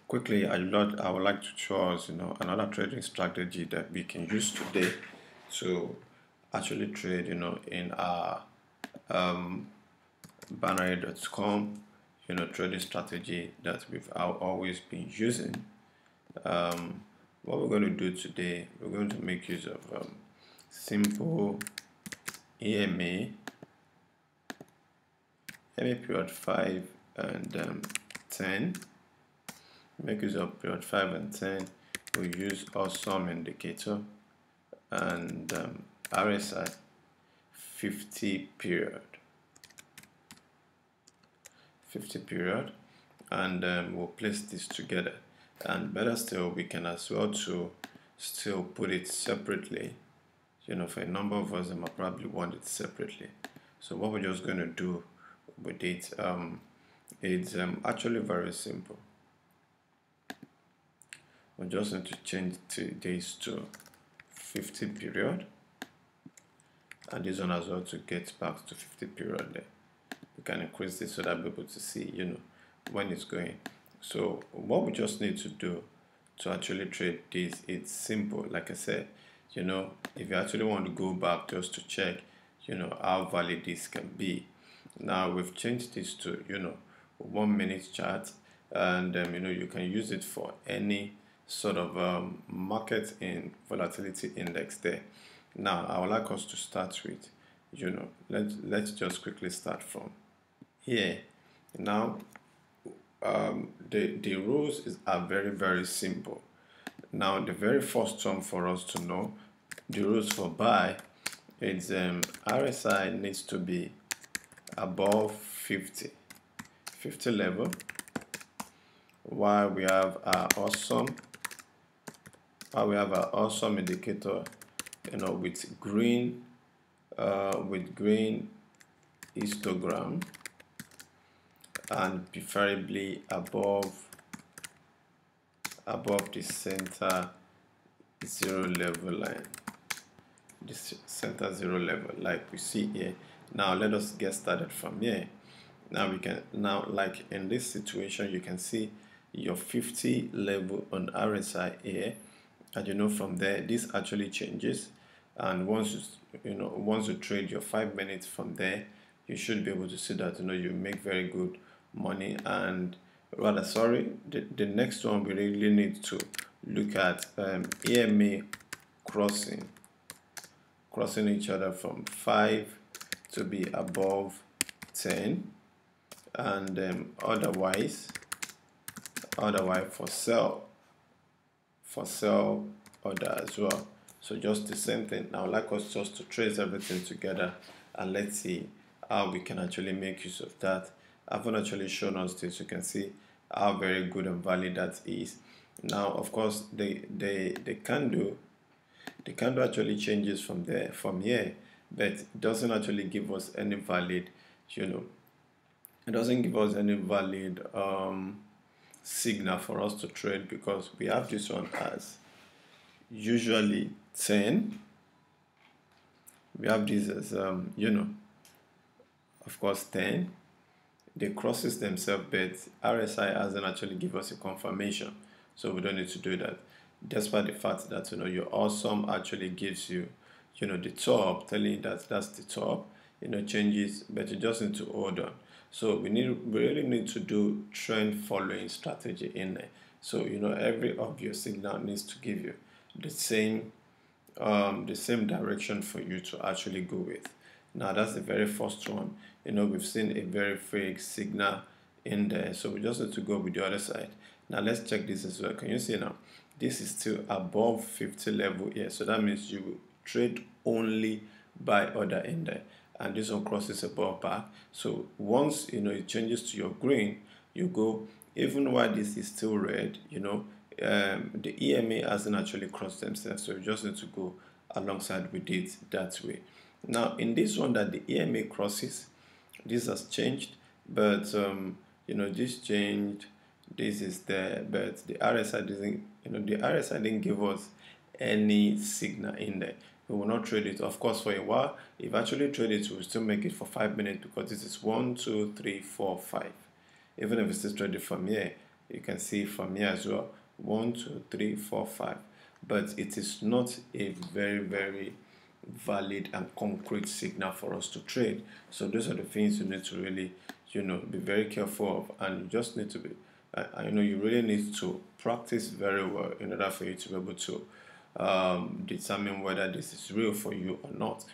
Quickly, I would like to show us, another trading strategy that we can use today to actually trade, in our binary.com, trading strategy that we've always been using. What we're going to do today, we're going to make use of simple EMA period 5 and 10. Make use of period 5 and 10. We use awesome indicator and RSI 50 period, and we'll place this together. And better still, we can as well to still put it separately. For a number of us, they might probably want it separately. So what we're just going to do with it, it's actually very simple. We just need to change this to 50 period, and this one as well to get back to 50 period there. We can increase this so that we're able to see, when it's going. So what we just need to do to actually trade this, it's simple. Like I said, if you actually want to go back just to check, how valid this can be. Now we've changed this to, 1 minute chart, and you can use it for any sort of market in volatility index there. Now I would like us to start with, let's just quickly start from here. Now the rules are very, very simple. Now the very first one for us to know, the rules for buy, is RSI needs to be above 50 level, while we have our awesome indicator, with green histogram, and preferably above the center zero level line, this center zero level, like we see here. Now let us get started from here. Now like in this situation, you can see your 50 level on RSI here, and from there this actually changes, and once you trade your 5 minutes from there, you should be able to see that you make very good money. And rather, sorry, the next one we really need to look at EMA crossing each other from 5 to be above 10, and otherwise for sell order as well. So just the same thing. Now I'd like us just to trace everything together, and let's see how we can actually make use of that. I haven't actually shown us this. You can see how very good and valid that is. Now of course the candle actually changes from here, but it doesn't actually give us any valid, it doesn't give us any valid signal for us to trade, because we have this one as usually 10. We have this as of course 10. They crosses themselves, but RSI hasn't actually give us a confirmation, so we don't need to do that, despite the fact that your awesome actually gives you the top, telling you that that's the top, changes, but you just need to hold on. So we really need to do trend following strategy in there. So every of your signal needs to give you the same direction for you to actually go with. Now that's the very first one. We've seen a very fake signal in there, so we just need to go with the other side. Now let's check this as well. Can you see now? This is still above 50 level here, so that means you will trade only buy order in there, and this one crosses above back. So once it changes to your green, you go, even while this is still red, the EMA hasn't actually crossed themselves, so you just need to go alongside with it that way. Now in this one that the EMA crosses, this has changed, but this changed, this is there, but the RSI didn't give us any signal in there. We will not trade it, of course, for a while. If actually trade it, we'll still make it for 5 minutes, because this is 1, 2, 3, 4, 5. Even if it's still traded from here, You can see from here as well, 1 2 3 4 5, but it is not a very valid and concrete signal for us to trade. So those are the things you need to really, be very careful of, and you just need to be, you really need to practice very well in order for you to be able to determine whether this is real for you or not.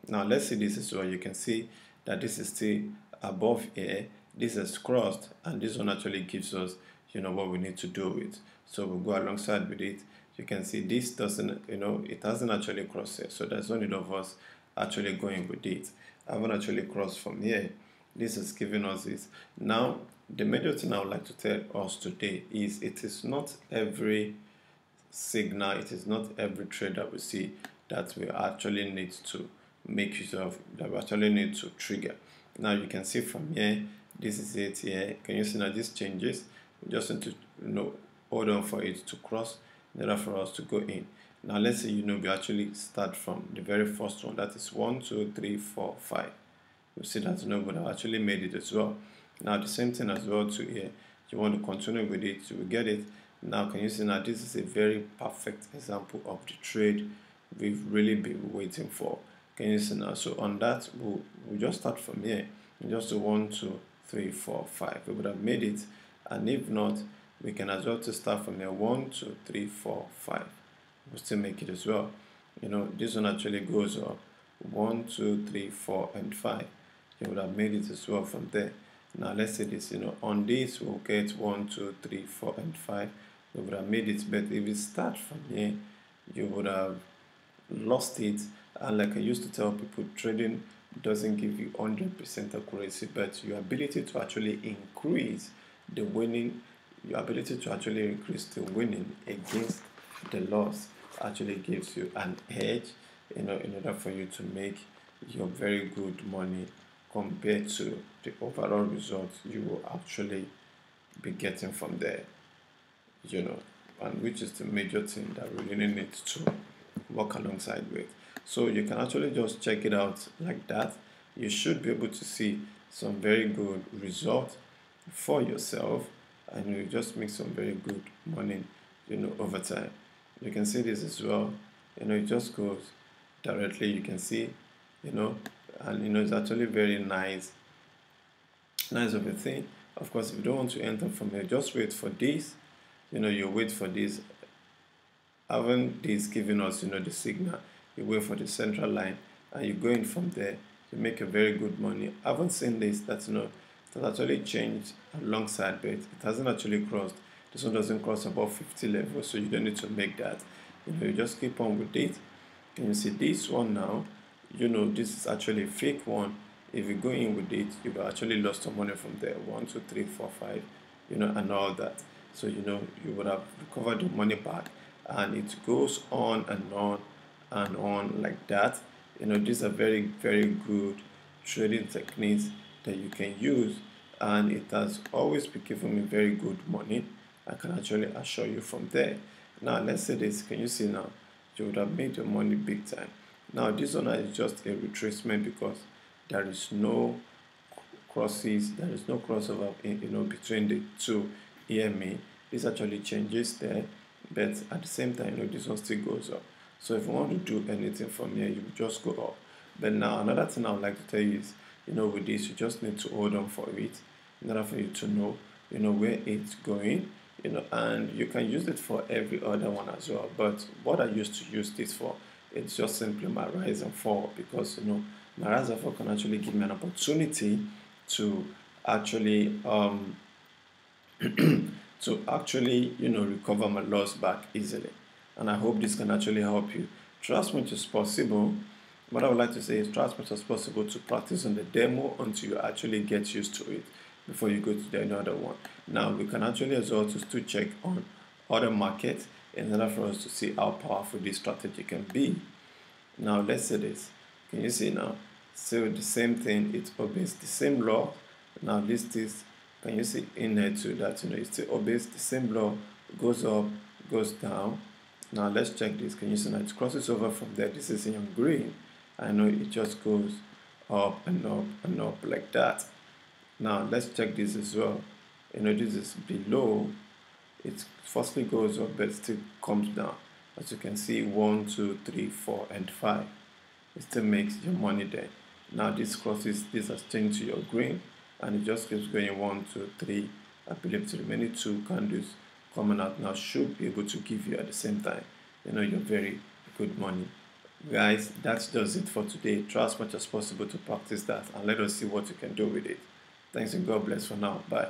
Now let's see this as well. You can see that this is still above here. This is crossed, and this one actually gives us, what we need to do with. So we'll go alongside with it. You can see this doesn't, it hasn't actually crossed here. So there's no need of us actually going with it. I haven't actually crossed from here. This is giving us this. Now, the major thing I would like to tell us today is it is not every signal, it is not every trade that we see that we actually need to make use of, that we actually need to trigger. Now you can see from here, this is it here. Can you see now this changes? We just need to hold on for it to cross in order for us to go in. Now let's say we actually start from the very first one, that is 1 2 3 4 5. You see that we have actually made it as well. Now the same thing as well to here. You want to continue with it, you will get it. Now can you see now this is a very perfect example of the trade we've really been waiting for. Can you see now? So on that we'll just start from here. Just 1 2 3 4 5. We would have made it, and if not, we can as well to start from here. 1 2 3 4 5. We'll still make it as well. This one actually goes up 1 2 3 4 and 5. You would have made it as well from there. Now let's say this, on this we'll get 1 2 3 4 and 5. We would have made it, but if you start from here, you would have lost it. And like I used to tell people, trading doesn't give you 100% accuracy, but your ability to actually increase the winning, your ability to actually increase the winning against the loss actually gives you an edge, in order for you to make your very good money compared to the overall results you will actually be getting from there, and which is the major thing that we really need to work alongside with. So you can actually just check it out like that. You should be able to see some very good results for yourself, and you just make some very good money, over time. You can see this as well. It just goes directly. You can see, and it's actually very nice of a thing. Of course, if you don't want to enter from here, just wait for this. You wait for this. Having this giving us, the signal, you wait for the central line, and you go in from there. You make a very good money. I haven't seen this. That's it has actually changed alongside, but it hasn't actually crossed. This one doesn't cross above 50 levels, so you don't need to make that. You just keep on with it. Can you see this one now? This is actually a fake one. If you go in with it, you've actually lost some money from there. 1 2 3 4 5, and all that. So you would have recovered your money back, and it goes on and on and on like that. These are very good trading techniques that you can use, and it has always been giving me very good money. I can actually assure you from there. Now let's say this. Can you see now? You would have made your money big time. Now this one is just a retracement because there is no crosses, there is no crossover between the two EMA. This actually changes there, but at the same time, this one still goes up. So if you want to do anything from here, you just go up. But now another thing I would like to tell you is, with this, you just need to hold on for it in order for you to know, where it's going, and you can use it for every other one as well. But what I used to use this for, it's just simply my rise and fall, because my rise and fall can actually give me an opportunity to actually recover my loss back easily. And I hope this can actually help you. Try as much as possible. What I would like to say is try as much as possible to practice on the demo until you actually get used to it before you go to the another one. Now we can actually as well to check on other markets in order for us to see how powerful this strategy can be. Now let's say this. Can you see now? So the same thing, it obeys the same law. Now this is, can you see in there too that it still obeys the same law, goes up, goes down. Now let's check this. Can you see now it crosses over from there? This is in green. I know it just goes up and up and up like that. Now let's check this as well. This is below it firstly goes up but still comes down. As you can see, 1, 2, 3, 4, and 5. It still makes your money there. Now this crosses, this has changed to your green, and it just keeps going 1, 2, 3. I believe the remaining 2 candles coming out now should be able to give you at the same time, your very good money. Guys, that does it for today. Try as much as possible to practice that, and let us see what you can do with it. Thanks and God bless for now. Bye.